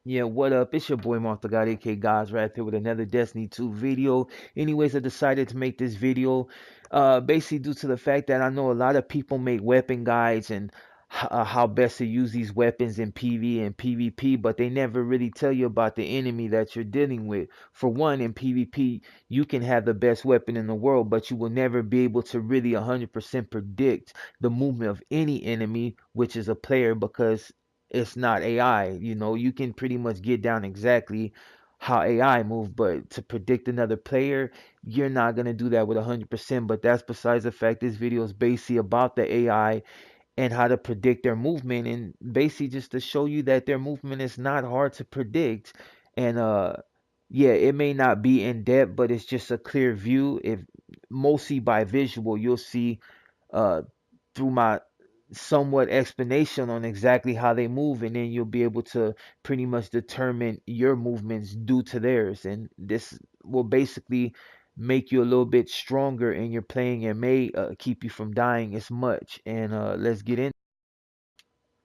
Yeah, what up? It's your boy Martha God, aka God's right here with another Destiny 2 video. Anyways, I decided to make this video basically due to the fact that I know a lot of people make weapon guides and how best to use these weapons in PvE and PvP, but they never really tell you about the enemy that you're dealing with. For one, in PvP, you can have the best weapon in the world, but you will never be able to really 100% predict the movement of any enemy, which is a player, because it's not AI. You know, you can pretty much get down exactly how AI move, but to predict another player, you're not gonna do that with 100%. But that's besides the fact. This video is basically about the AI and how to predict their movement, and basically just to show you that their movement is not hard to predict. And yeah, it may not be in depth, but it's just a clear view. If mostly by visual, you'll see uh through my somewhat explanation on exactly how they move, and then you'll be able to pretty much determine your movements due to theirs, and this will basically make you a little bit stronger in your playing and may keep you from dying as much. And let's get in.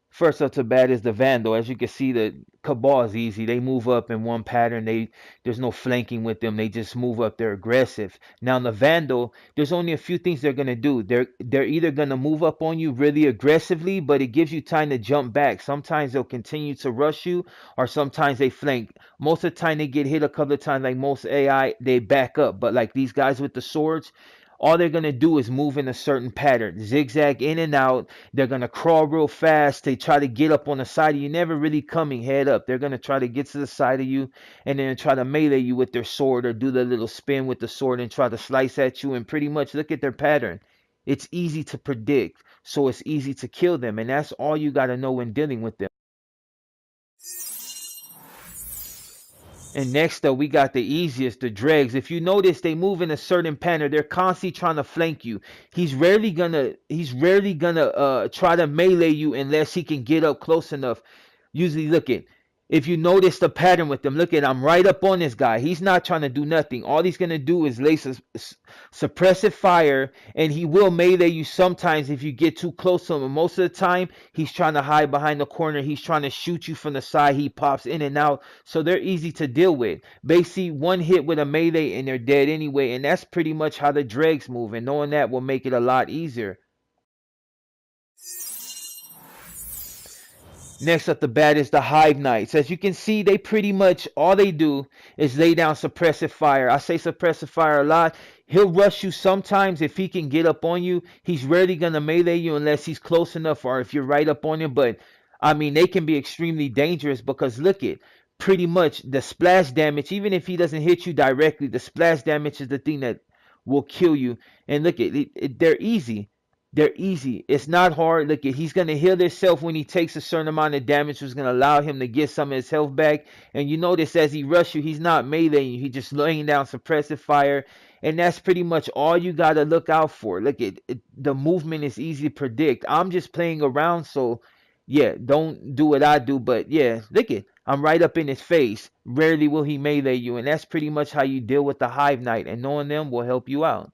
First up to bat is the Vandal. As you can see, the Cabal is easy. They move up in one pattern. There's no flanking with them. They just move up. They're aggressive. Now the Vandal, there's only a few things they're gonna do. They're either gonna move up on you really aggressively, but it gives you time to jump back. Sometimes they'll continue to rush you, or sometimes they flank. Most of the time they get hit a couple of times, like most AI, they back up. But like these guys with the swords, all they're gonna do is move in a certain pattern, zigzag in and out. They're gonna crawl real fast. They try to get up on the side of you, never really coming head up. They're gonna try to get to the side of you and then try to melee you with their sword, or do the little spin with the sword and try to slice at you. And pretty much look at their pattern. It's easy to predict, so it's easy to kill them, and that's all you gotta know when dealing with them. And next up, we got the easiest, the dregs. If you notice, they move in a certain pattern. They're constantly trying to flank you. He's rarely gonna try to melee you unless he can get up close enough. Usually, look at, if you notice the pattern with them, look at, I'm right up on this guy. He's not trying to do nothing. All he's gonna do is lay suppressive fire, and he will melee you sometimes if you get too close to him. And most of the time, he's trying to hide behind the corner. He's trying to shoot you from the side. He pops in and out, so they're easy to deal with. Basically, one hit with a melee and they're dead anyway. And that's pretty much how the dregs move. And knowing that will make it a lot easier. Next up the bat is the Hive Knights. As you can see, they pretty much, all they do is lay down suppressive fire. I say suppressive fire a lot. He'll rush you sometimes if he can get up on you. He's rarely going to melee you unless he's close enough, or if you're right up on him. But I mean, they can be extremely dangerous because look at, pretty much the splash damage, even if he doesn't hit you directly, the splash damage is the thing that will kill you. And look at they're easy. They're easy. It's not hard. Look, he's going to heal himself when he takes a certain amount of damage, which is going to allow him to get some of his health back. And you notice as he rushes you, he's not meleeing you. He's just laying down suppressive fire. And that's pretty much all you got to look out for. Look, the movement is easy to predict. I'm just playing around, so yeah, don't do what I do. But yeah, look at, I'm right up in his face. Rarely will he melee you. And that's pretty much how you deal with the Hive Knight. And knowing them will help you out.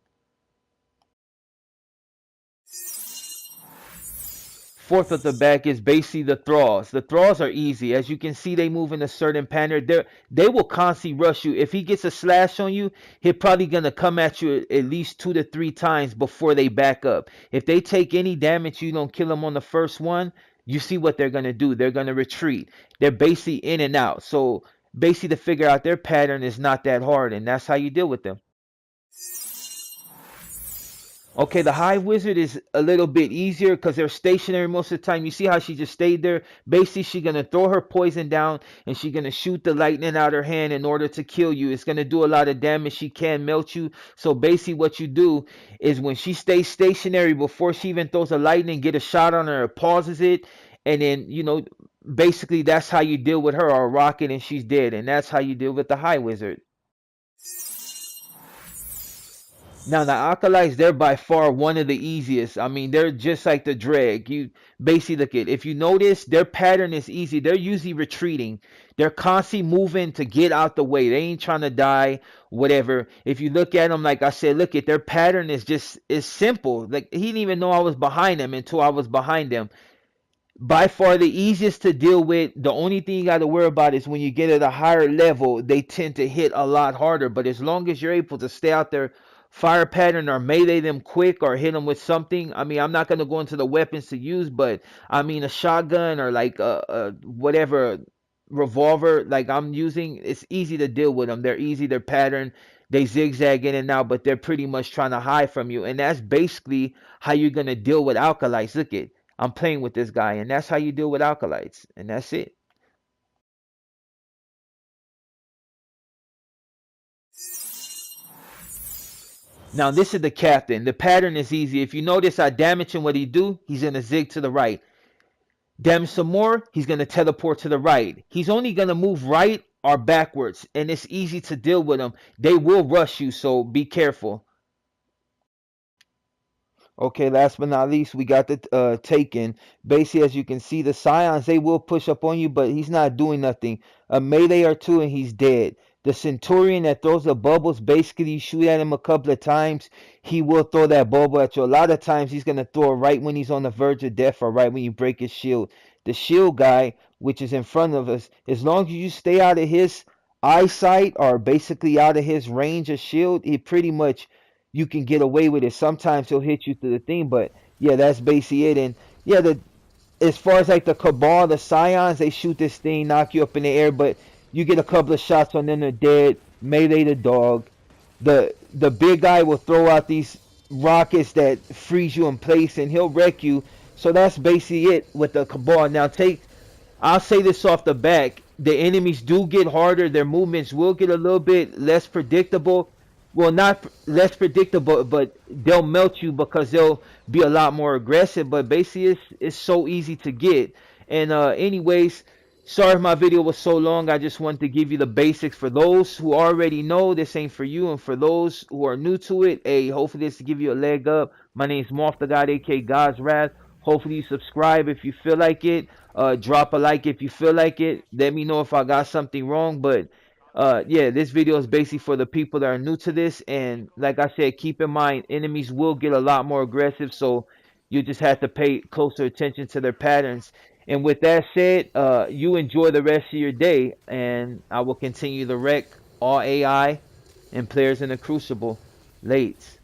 Fourth at the back is basically the Thralls. The Thralls are easy. As you can see, they move in a certain pattern. They will constantly rush you. If he gets a slash on you, he's probably going to come at you at least 2 to 3 times before they back up. If they take any damage, you don't kill them on the first one, you see what they're going to do. They're going to retreat. They're basically in and out. So basically to figure out their pattern is not that hard, and that's how you deal with them. Okay, the Hive Wizard is a little bit easier because they're stationary most of the time. You see how she just stayed there? Basically, she's going to throw her poison down and she's going to shoot the lightning out her hand in order to kill you. It's going to do a lot of damage. She can melt you. So basically what you do is when she stays stationary, before she even throws a lightning, get a shot on her, pauses it, and then, basically that's how you deal with her, or a rocket, and she's dead. And that's how you deal with the Hive Wizard. Now the acolytes, they're by far one of the easiest. I mean, they're just like the dreg. You basically look at, if you notice, their pattern is easy. They're usually retreating. They're constantly moving to get out the way. They ain't trying to die, whatever. If you look at them, like I said, look at their pattern is simple. Like he didn't even know I was behind him until I was behind him. by far the easiest to deal with. The only thing you got to worry about is when you get at a higher level, they tend to hit a lot harder. But as long as you're able to stay out there, fire pattern or melee them quick or hit them with something. I mean, I'm not going to go into the weapons to use, but I mean, a shotgun or like a whatever revolver like I'm using, it's easy to deal with them. They're easy, they're pattern, they zigzag in and out, but they're pretty much trying to hide from you. And that's basically how you're going to deal with alkalites. Look at, I'm playing with this guy, and that's how you deal with alkalites, and that's it. Now this is the captain. The pattern is easy. If you notice, I damage him. What he do? He's gonna zig to the right. Damage some more. He's gonna teleport to the right. He's only gonna move right or backwards, and it's easy to deal with them. They will rush you, so be careful. Okay, last but not least, we got the Taken. Basically, as you can see, the Scions, they will push up on you, but he's not doing nothing. A melee or two, and he's dead. The Centurion that throws the bubbles, basically, you shoot at him a couple of times, he will throw that bubble at you. A lot of times, he's going to throw it right when he's on the verge of death or right when you break his shield. The shield guy, which is in front of us, as long as you stay out of his eyesight or basically out of his range of shield, he pretty much you can get away with it. Sometimes he'll hit you through the thing, but yeah, that's basically it. And yeah, the as far as like the Cabal, the Scions, they shoot this thing, knock you up in the air, but you get a couple of shots on them, they're dead. Melee the dog. The big guy will throw out these rockets that freeze you in place, and he'll wreck you. So that's basically it with the Cabal. Now take I'll say this off the back. The enemies do get harder. Their movements will get a little bit less predictable. Well, not less predictable, but they'll melt you because they'll be a lot more aggressive. But basically, it's so easy to get. And anyways, sorry if my video was so long. I just wanted to give you the basics. For those who already know, this ain't for you. And for those who are new to it, hey, hopefully this will give you a leg up. My name is Moth the God, aka God's Wrath. Hopefully you subscribe if you feel like it. Drop a like if you feel like it. Let me know if I got something wrong. But yeah, this video is basically for the people that are new to this. And like I said, keep in mind, enemies will get a lot more aggressive. So you just have to pay closer attention to their patterns. And with that said, you enjoy the rest of your day. And I will continue to wreck all AI and players in the Crucible. Late.